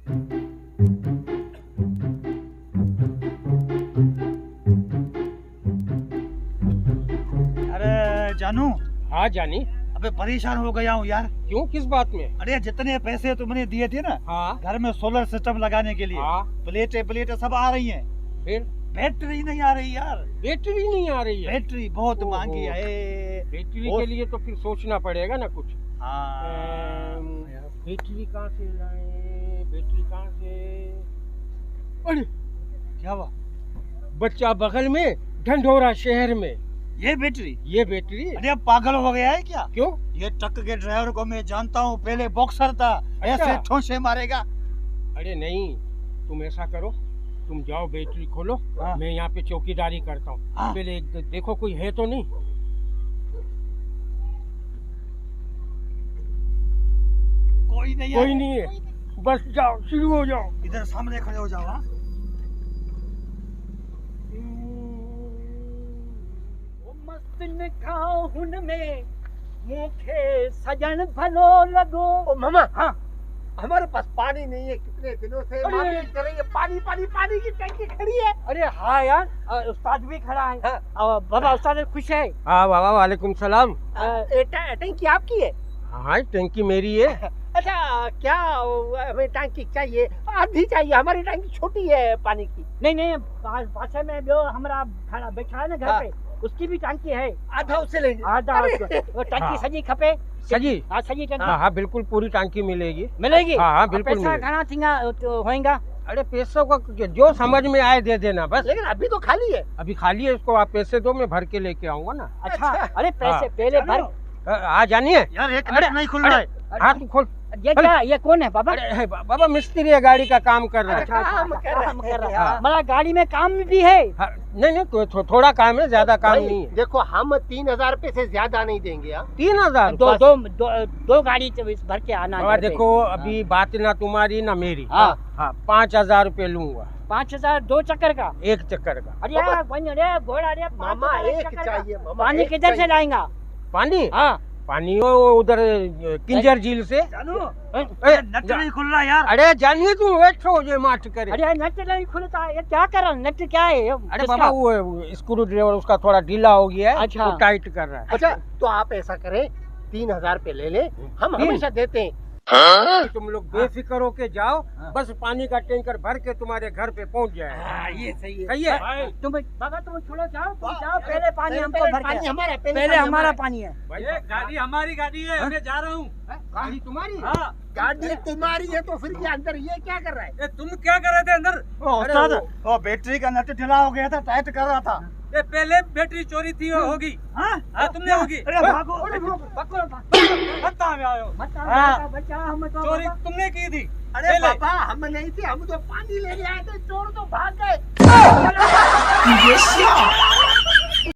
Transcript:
अरे जानू। हाँ जानी। अबे परेशान हो गया हूँ यार। क्यों, किस बात में? अरे जितने पैसे तुमने दिए थे ना हाँ घर में सोलर सिस्टम लगाने के लिए, हाँ, प्लेटें सब आ रही हैं, फिर बैटरी नहीं आ रही यार। बैटरी नहीं आ रही है? बैटरी बहुत ओहो। महंगी है। बैटरी के लिए तो फिर सोचना पड़ेगा ना कुछ। हाँ। बैटरी कहाँ से लाए, बैटरी कहाँ से? अरे क्या हुआ? बच्चा बगल में ढंढोरा शहर में ये बैटरी? ये बैटरी? अरे अब पागल हो गया है क्या? क्यों? ये ट्रक के ड्राइवर को मैं जानता हूँ, पहले बॉक्सर था। अच्छा। ऐसे ठोसे मारेगा। अरे नहीं, तुम ऐसा करो, तुम जाओ बैटरी खोलो। हाँ। मैं यहाँ पे चौकीदारी करता हूँ। हाँ। पहले देखो कोई है तो नहीं। कोई नहीं कोई नहीं है, बस जाओ, शुरू हो जाओ। इधर सामने खड़े हो जाओ। हाँ? मस्त निखाओ हुन में मुखे सजन भलो लगो। ओ मामा, हाँ, हमारे पास पानी नहीं है, कितने दिनों से अरे। मांगे कर रही है, पानी पानी पानी की टंकी खड़ी है। अरे हाँ यार, उस्ताद भी खड़ा है। हाँ। बाबा उस्ताद खुश है। हाँ बाबा, वालेकुम सलाम। टंकी आपकी है? हाँ टंकी मेरी है। अच्छा, क्या हमें टंकी चाहिए? आधी चाहिए, हमारी टंकी छोटी है पानी की। नहीं नहीं, पाछे में जो हमारा खड़ा बैठा है ना घर हाँ। पे, उसकी भी टंकी है। आधा उससे लेंगे। आधा अरे। वो टंकी हाँ। सजी खपे। सजी? हाँ सजी टंकी हाँ हाँ बिल्कुल, पूरी टंकी मिलेगी। मिलेगी। हाँ हाँ बिल्कुल पैसा मिलेगी। घना थींगा होएगा? अरे पैसों का जो समझ में आए दे देना बस। लेकिन अभी तो खाली है। अभी खाली है, उसको आप पैसे दो, मैं भर के लेके आऊंगा ना। अच्छा, अच्छा। अरे पैसे हाँ। पहले भर। आ जानिए। यार एक अरे, मिनट नहीं खुल रहा है। हाथ खोल। ये क्या, ये कौन है बाबा? अरे है बाबा, मिस्त्री है, गाड़ी का काम कर रहा है। अच्छा, काम कर रहा है। काम कर रहा है। हाँ। मतलब गाड़ी में काम भी है? हाँ, नहीं नहीं, थोड़ा काम है, ज्यादा काम भाई, नहीं है। देखो हम 3000 रुपए से ज्यादा नहीं देंगे। हाँ? 3000? दो गाड़ी तो इस भर के आना। बाबा घर पे। देखो, अभी बात ना तुम्हारी ना मेरी। हाँ। हाँ 5000 रुपए लूंगा 5000 दो चक्कर का? एक चक्कर का। अरे यार अरे घोड़ा, अरे मामा 5000 एक चक्कर का। चाहिए। मामा पानी एक किधर से चाहिए। लाएगा? पानी? हाँ। पानी वो उधर किंजर झील से। जानू, ए, नट नहीं खुल रहा यार। अरे जानिए, तुम बैठो, ये माठ करे। अरे नट नहीं खुलता, ये क्या कर रहा? नट क्या है? अरे किसका? बाबा, वो स्क्रू ड्राइवर उसका थोड़ा ढीला हो गया है। अच्छा। वो टाइट कर रहा है। अच्छा, तो आप ऐसा करें, 3000 रुपए ले लें, हम तीन? हमेशा देते हैं। तुम लोग बेफिक्र होके जाओ, बस पानी का टैंकर भर के तुम्हारे घर पे पहुंच जाए। हाँ, ये सही है। सही है? तुम बाबा तुम छोड़ो, जाओ तुम जाओ, पहले पानी हमको भर पानी के। हमारा, पहले हमारा पानी है। ये गाड़ी हमारी गाड़ी है, मैं जा रहा हूँ। गाड़ी तुम्हारी? हाँ। गाड़ी तुम्हारी है तो फिर ये अंदर ये क्या कर रहा है? ये तुम क्या कर रहे थे अंदर? अरे उस्ताद, वो बैटरी का नट ढीला हो गया था, टाइट कर रहा था। ये पहले बैटरी चोरी थी होगी। हाँ? हाँ, तुमने होगी। अरे भागो। कहाँ में आए हो? हाँ। बच्चा हम तो चोरी तुमने की थी? अरे पहले। पापा, हम नहीं थे, हम तो पानी लेने आए थे, चोर तो भाग गए।